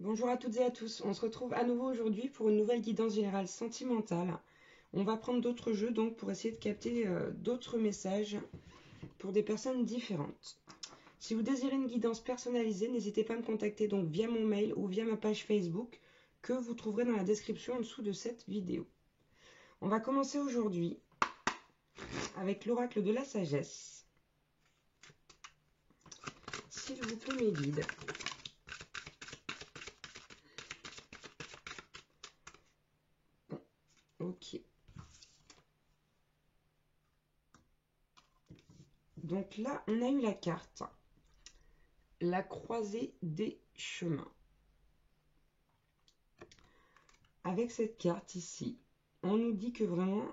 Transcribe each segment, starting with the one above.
Bonjour à toutes et à tous, on se retrouve à nouveau aujourd'hui pour une nouvelle guidance générale sentimentale. On va prendre d'autres jeux donc pour essayer de capter d'autres messages pour des personnes différentes. Si vous désirez une guidance personnalisée, n'hésitez pas à me contacter donc via mon mail ou via ma page Facebook que vous trouverez dans la description en dessous de cette vidéo. On va commencer aujourd'hui avec l'oracle de la sagesse. S'il vous plaît mes guides. Ok. Donc là, on a eu la carte. La croisée des chemins. Avec cette carte ici, on nous dit que vraiment,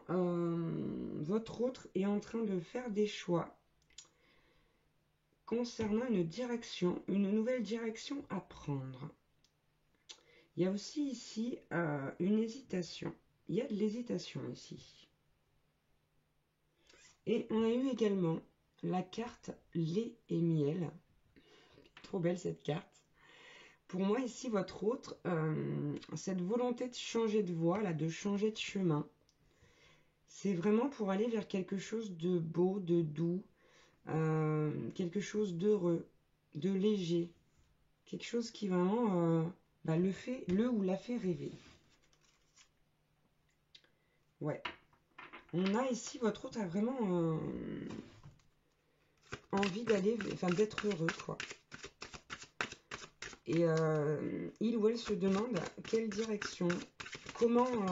votre autre est en train de faire des choix concernant une direction, une nouvelle direction à prendre. Il y a aussi ici une hésitation. Il y a de l'hésitation ici. Et on a eu également la carte lait et miel. Trop belle cette carte. Pour moi ici, votre autre, cette volonté de changer de voie, là, de changer de chemin, c'est vraiment pour aller vers quelque chose de beau, de doux, quelque chose d'heureux, de léger. Quelque chose qui vraiment le ou la fait rêver. Ouais. On a ici, votre autre a vraiment envie d'aller, enfin d'être heureux, quoi. Et il ou elle se demande quelle direction, comment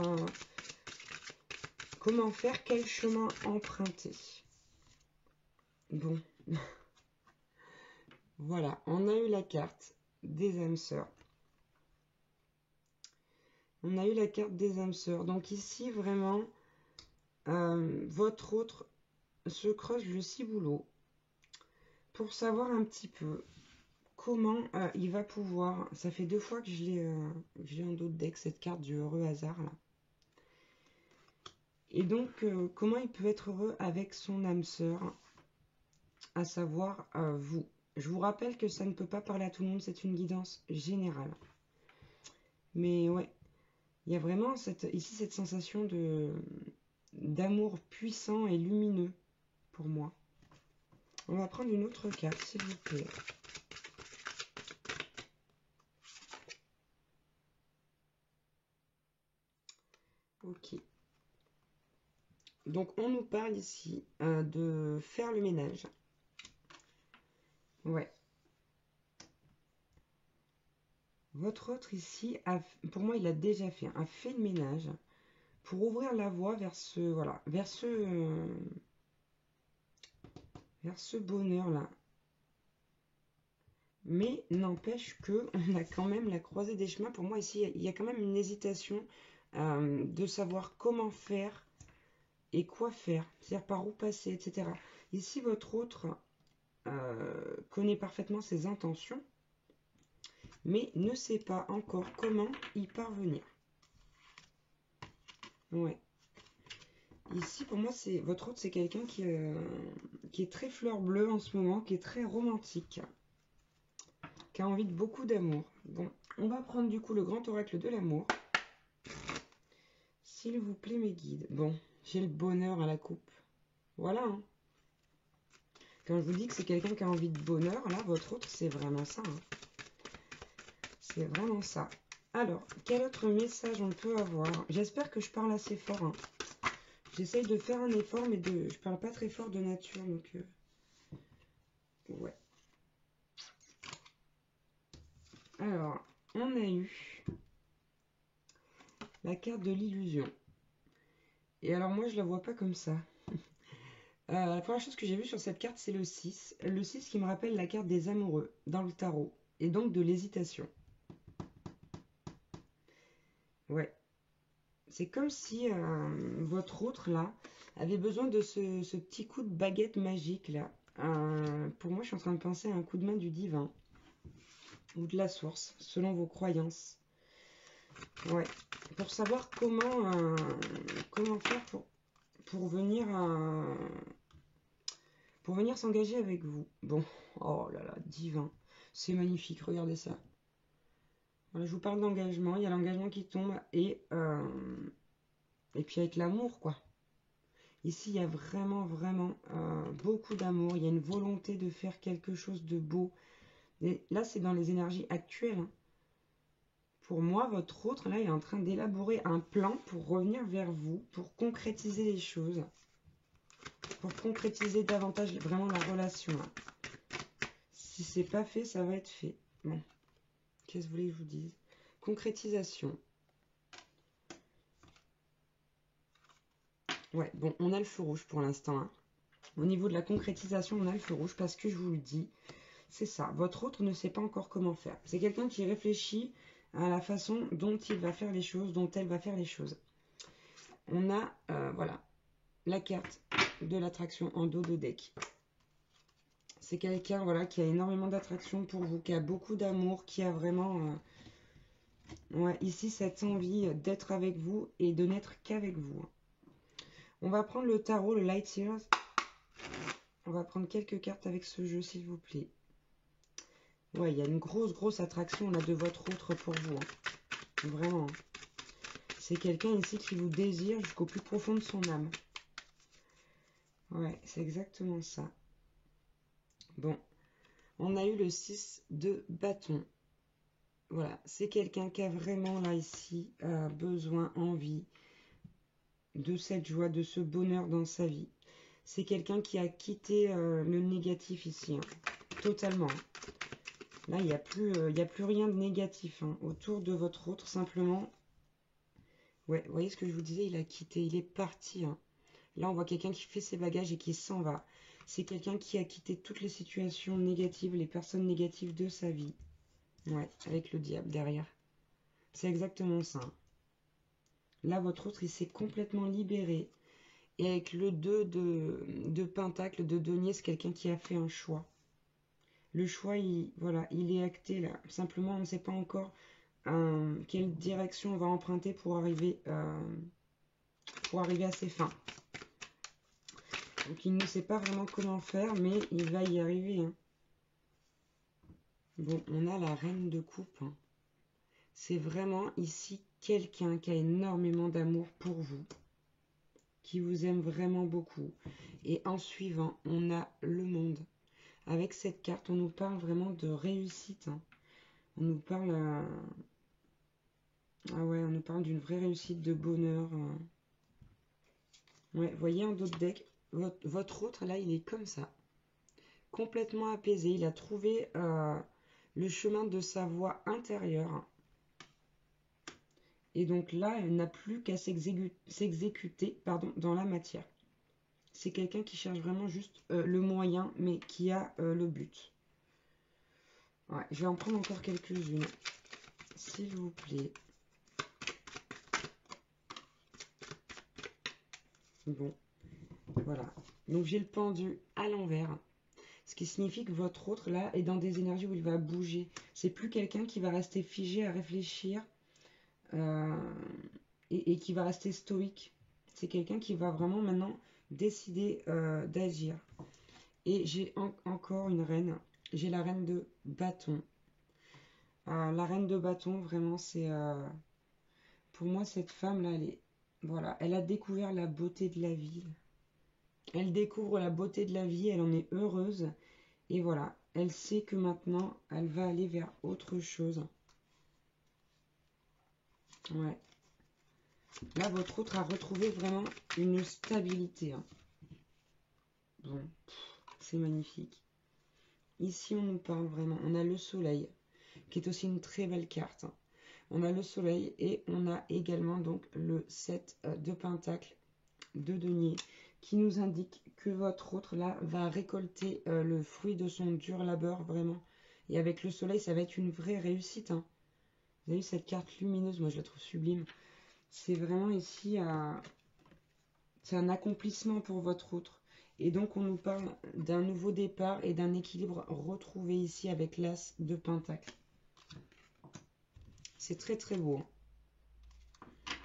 faire, quel chemin emprunter. Bon. Voilà, on a eu la carte des âmes sœurs. On a eu la carte des âmes sœurs. Donc ici, vraiment, votre autre se creuse le ciboulot pour savoir un petit peu comment il va pouvoir... Ça fait 2 fois que je l'ai en d'autres decks, cette carte du heureux hasard, là. Et donc, comment il peut être heureux avec son âme sœur, à savoir vous. Je vous rappelle que ça ne peut pas parler à tout le monde, c'est une guidance générale. Mais ouais, il y a vraiment ici cette sensation d'amour puissant et lumineux pour moi. On va prendre une autre carte, s'il vous plaît. Ok. Donc, on nous parle ici de faire le ménage. Ouais. Votre autre ici, pour moi, il a déjà fait le ménage pour ouvrir la voie vers vers ce bonheur-là. Mais n'empêche que on a quand même la croisée des chemins. Pour moi, ici, il y a quand même une hésitation de savoir comment faire et quoi faire, c'est-à-dire par où passer, etc. Ici, votre autre connaît parfaitement ses intentions, mais ne sait pas encore comment y parvenir. Ouais. Ici, pour moi, votre autre, c'est quelqu'un qui est très fleur bleue en ce moment, qui est très romantique, qui a envie de beaucoup d'amour. Bon, on va prendre du coup le grand oracle de l'amour. S'il vous plaît, mes guides. Bon, j'ai le bonheur à la coupe. Voilà. Hein. Quand je vous dis que c'est quelqu'un qui a envie de bonheur, là, votre autre, c'est vraiment ça. Hein. C'est vraiment ça. Alors, quel autre message on peut avoir? J'espère que je parle assez fort. Hein. J'essaye de faire un effort, mais je parle pas très fort de nature, donc... ouais. Alors, on a eu la carte de l'illusion. Et alors, moi, je la vois pas comme ça. La première chose que j'ai vue sur cette carte, c'est le 6. Le 6 qui me rappelle la carte des amoureux dans le tarot. Et donc de l'hésitation. Ouais. C'est comme si votre autre, là, avait besoin de ce petit coup de baguette magique, là. Pour moi, je suis en train de penser à un coup de main du divin. Ou de la source, selon vos croyances. Ouais. Pour savoir comment faire pour venir s'engager avec vous. Bon, oh là là, divin. C'est magnifique, regardez ça. Voilà, je vous parle d'engagement, il y a l'engagement qui tombe et puis avec l'amour, quoi. Ici, il y a vraiment, vraiment beaucoup d'amour. Il y a une volonté de faire quelque chose de beau. Et là, c'est dans les énergies actuelles, hein. Pour moi, votre autre, là, il est en train d'élaborer un plan pour revenir vers vous, pour concrétiser les choses, pour concrétiser davantage vraiment la relation, hein. Si c'est pas fait, ça va être fait. Bon, qu'est-ce que vous voulez que je vous dise? Concrétisation. Ouais, bon, on a le feu rouge pour l'instant, hein. Au niveau de la concrétisation, on a le feu rouge parce que je vous le dis, c'est ça. Votre autre ne sait pas encore comment faire. C'est quelqu'un qui réfléchit à la façon dont il va faire les choses, dont elle va faire les choses. On a, voilà, la carte de l'attraction en dos de deck. C'est quelqu'un, voilà, qui a énormément d'attraction pour vous, qui a beaucoup d'amour, qui a vraiment, ouais, ici, cette envie d'être avec vous et de n'être qu'avec vous. On va prendre le tarot, le Light Seers. On va prendre quelques cartes avec ce jeu, s'il vous plaît. Ouais, il y a une grosse attraction là de votre autre pour vous, hein. Vraiment. C'est quelqu'un ici qui vous désire jusqu'au plus profond de son âme. Ouais, c'est exactement ça. Bon, on a eu le 6 de bâton. Voilà, c'est quelqu'un qui a vraiment là ici besoin, envie de cette joie, de ce bonheur dans sa vie. C'est quelqu'un qui a quitté le négatif ici, hein, totalement. Là, il n'y a plus rien de négatif, hein, autour de votre autre, simplement. Ouais, vous voyez ce que je vous disais, il a quitté, il est parti, hein. Là, on voit quelqu'un qui fait ses bagages et qui s'en va. C'est quelqu'un qui a quitté toutes les situations négatives, les personnes négatives de sa vie. Ouais, avec le diable derrière. C'est exactement ça. Là, votre autre, il s'est complètement libéré. Et avec le 2 de Pentacle, de denier, c'est quelqu'un qui a fait un choix. Le choix, voilà, il est acté là. Simplement, on ne sait pas encore quelle direction on va emprunter pour arriver à ses fins. Donc, il ne sait pas vraiment comment faire, mais il va y arriver, hein. Bon, on a la reine de coupe, hein. C'est vraiment ici quelqu'un qui a énormément d'amour pour vous, qui vous aime vraiment beaucoup. Et en suivant, on a le monde. Avec cette carte, on nous parle vraiment de réussite, hein. On nous parle... ah ouais, on nous parle d'une vraie réussite, de bonheur. Ouais, vous voyez, en dos de deck, votre autre, là, il est comme ça. Complètement apaisé. Il a trouvé le chemin de sa voie intérieure. Et donc là, elle n'a plus qu'à s'exécuter dans la matière. C'est quelqu'un qui cherche vraiment juste le moyen, mais qui a le but. Ouais, je vais en prendre encore quelques-unes, s'il vous plaît. Bon, voilà. Donc j'ai le pendu à l'envers. Ce qui signifie que votre autre, là, est dans des énergies où il va bouger. C'est plus quelqu'un qui va rester figé à réfléchir et qui va rester stoïque. C'est quelqu'un qui va vraiment maintenant décider d'agir. Et j'ai encore une reine. J'ai la reine de bâton. La reine de bâton, vraiment, c'est... pour moi, cette femme-là, voilà, elle a découvert la beauté de la vie. Elle découvre la beauté de la vie, elle en est heureuse. Et voilà, elle sait que maintenant, elle va aller vers autre chose. Ouais. Là, votre autre a retrouvé vraiment une stabilité, hein. Bon, c'est magnifique. Ici, on nous parle vraiment. On a le soleil, qui est aussi une très belle carte, hein. On a le soleil et on a également donc le 7 de pentacle de denier qui nous indique que votre autre là va récolter le fruit de son dur labeur vraiment. Et avec le soleil, ça va être une vraie réussite, hein. Vous avez vu cette carte lumineuse, moi je la trouve sublime. C'est vraiment ici c'est un accomplissement pour votre autre. Et donc on nous parle d'un nouveau départ et d'un équilibre retrouvé ici avec l'as de pentacle. C'est très très beau, hein.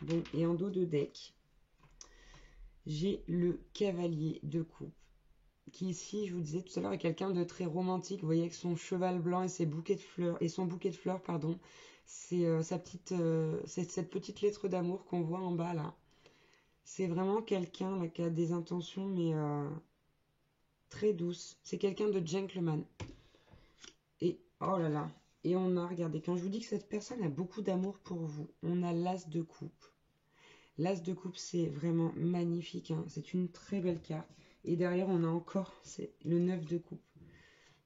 Bon, et en dos de deck, j'ai le cavalier de coupe. qui ici, je vous disais tout à l'heure, est quelqu'un de très romantique. Vous voyez, avec son cheval blanc et ses bouquets de fleurs, et son bouquet de fleurs, pardon. C'est c'est cette petite lettre d'amour qu'on voit en bas là. C'est vraiment quelqu'un là qui a des intentions, mais très douces. C'est quelqu'un de gentleman. Et oh là là. Et on a, regardez, quand je vous dis que cette personne a beaucoup d'amour pour vous, on a l'as de coupe. L'as de coupe, c'est vraiment magnifique, hein. C'est une très belle carte. Et derrière, on a encore, c'est le 9 de coupe.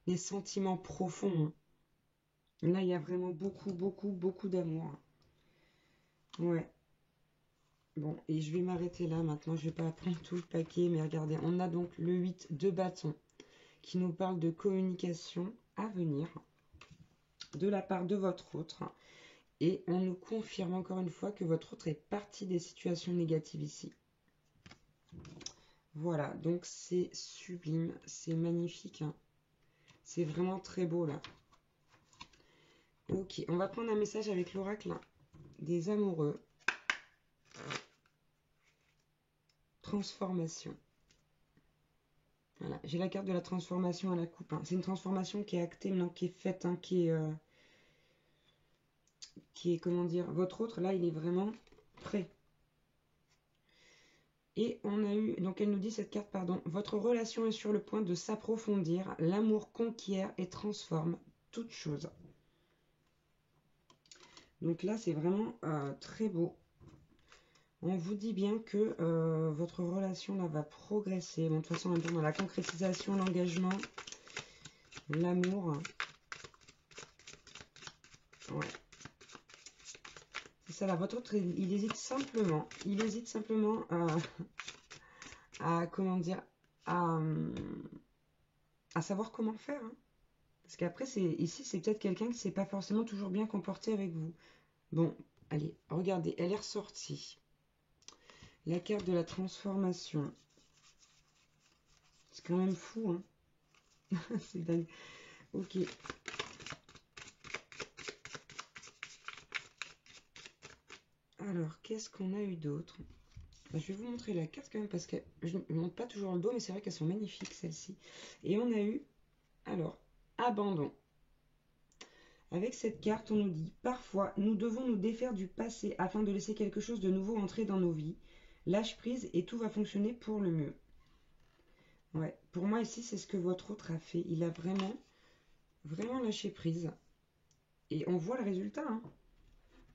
Les sentiments profonds, hein. Là, il y a vraiment beaucoup, beaucoup, beaucoup d'amour, hein. Ouais. Bon, et je vais m'arrêter là maintenant. Je vais pas prendre tout le paquet, mais regardez, on a donc le 8 de bâton qui nous parle de communication à venir de la part de votre autre. Et on nous confirme encore une fois que votre autre est parti des situations négatives ici. Voilà, donc c'est sublime, c'est magnifique, hein. C'est vraiment très beau là. Ok, on va prendre un message avec l'oracle des amoureux. Transformation. Voilà, j'ai la carte de la transformation à la coupe, hein. C'est une transformation qui est actée, maintenant qui est faite, hein, qui est, comment dire, votre autre là, il est vraiment prêt. Et on a eu, donc elle nous dit cette carte, pardon, votre relation est sur le point de s'approfondir, l'amour conquiert et transforme toute chose. Donc là, c'est vraiment très beau. On vous dit bien que votre relation là va progresser. Bon, de toute façon, on est dans la concrétisation, l'engagement, l'amour. Ouais. C'est ça là, votre autre, il hésite simplement. Il hésite simplement à comment dire, à, à savoir comment faire, hein. Parce qu'après, ici, c'est peut-être quelqu'un qui ne s'est pas forcément toujours bien comporté avec vous. Bon, allez, regardez, elle est ressortie. La carte de la transformation. C'est quand même fou, hein. C'est dingue. Ok. Alors, qu'est-ce qu'on a eu d'autre? Je vais vous montrer la carte quand même parce que je ne montre pas toujours le dos, mais c'est vrai qu'elles sont magnifiques celles-ci. Et on a eu, alors, abandon. Avec cette carte, on nous dit parfois nous devons nous défaire du passé afin de laisser quelque chose de nouveau entrer dans nos vies. Lâche prise et tout va fonctionner pour le mieux. Ouais, pour moi ici, c'est ce que votre autre a fait. Il a vraiment, vraiment lâché prise. Et on voit le résultat, hein.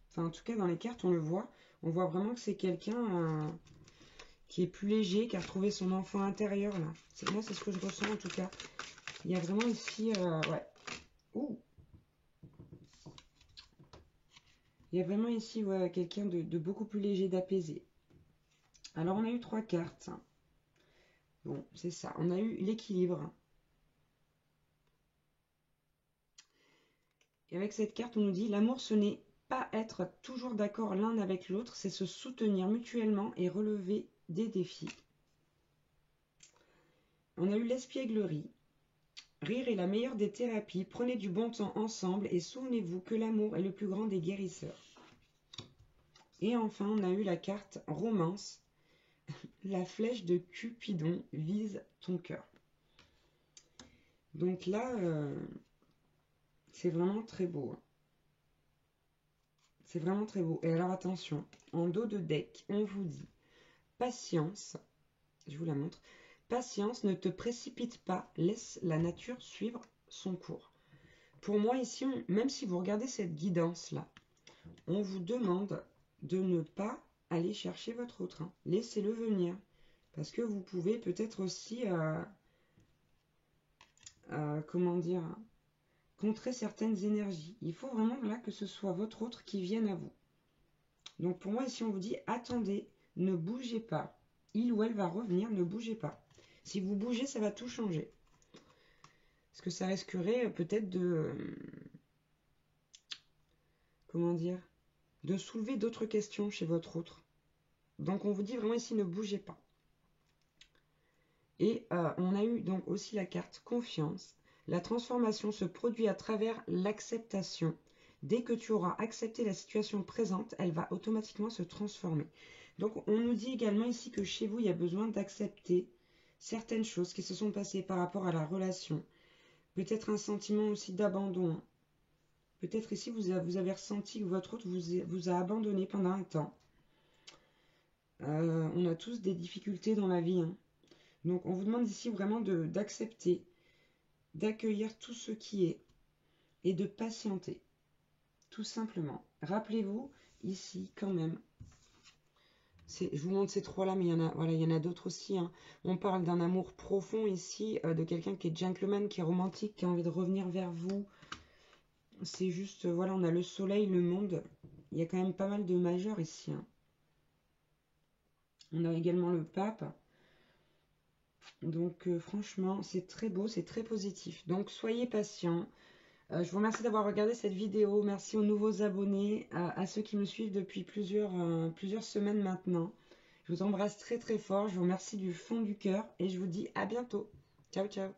Enfin, en tout cas, dans les cartes, on le voit. On voit vraiment que c'est quelqu'un qui est plus léger, qui a retrouvé son enfant intérieur, là. Moi, c'est ce que je ressens, en tout cas. Il y a vraiment ici... ouais. Ouh. Il y a vraiment ici ouais, quelqu'un de beaucoup plus léger, d'apaisé. Alors, on a eu 3 cartes. Bon, c'est ça. On a eu l'équilibre. Et avec cette carte, on nous dit l'amour, ce n'est pas être toujours d'accord l'un avec l'autre, c'est se soutenir mutuellement et relever des défis. On a eu l'espièglerie. Rire est la meilleure des thérapies. Prenez du bon temps ensemble et souvenez-vous que l'amour est le plus grand des guérisseurs. Et enfin, on a eu la carte romance. La flèche de Cupidon vise ton cœur. Donc là, c'est vraiment très beau. C'est vraiment très beau. Et alors attention, en dos de deck, on vous dit patience. Je vous la montre. Patience, ne te précipite pas, laisse la nature suivre son cours. Pour moi ici, même si vous regardez cette guidance-là, on vous demande de ne pas aller chercher votre autre, hein. Laissez-le venir. Parce que vous pouvez peut-être aussi, comment dire, contrer certaines énergies. Il faut vraiment là que ce soit votre autre qui vienne à vous. Donc pour moi ici, on vous dit, attendez, ne bougez pas. Il ou elle va revenir, ne bougez pas. Si vous bougez, ça va tout changer. Parce que ça risquerait peut-être de... comment dire, de soulever d'autres questions chez votre autre. Donc on vous dit vraiment ici, ne bougez pas. Et on a eu donc aussi la carte confiance. La transformation se produit à travers l'acceptation. Dès que tu auras accepté la situation présente, elle va automatiquement se transformer. Donc on nous dit également ici que chez vous, il y a besoin d'accepter certaines choses qui se sont passées par rapport à la relation. Peut-être un sentiment aussi d'abandon. Peut-être ici, vous avez ressenti que votre autre vous a abandonné pendant un temps. On a tous des difficultés dans la vie, hein. Donc, on vous demande ici vraiment d'accepter, d'accueillir tout ce qui est et de patienter, tout simplement. Rappelez-vous, ici, quand même, je vous montre ces trois-là, mais il y en a d'autres aussi, hein. On parle d'un amour profond ici, de quelqu'un qui est gentleman, qui est romantique, qui a envie de revenir vers vous. C'est juste, voilà, on a le soleil, le monde. Il y a quand même pas mal de majeurs ici, hein. On a également le pape. Donc franchement, c'est très beau, c'est très positif. Donc soyez patients. Je vous remercie d'avoir regardé cette vidéo. Merci aux nouveaux abonnés, à ceux qui me suivent depuis plusieurs semaines maintenant. Je vous embrasse très très fort. Je vous remercie du fond du cœur et je vous dis à bientôt. Ciao, ciao.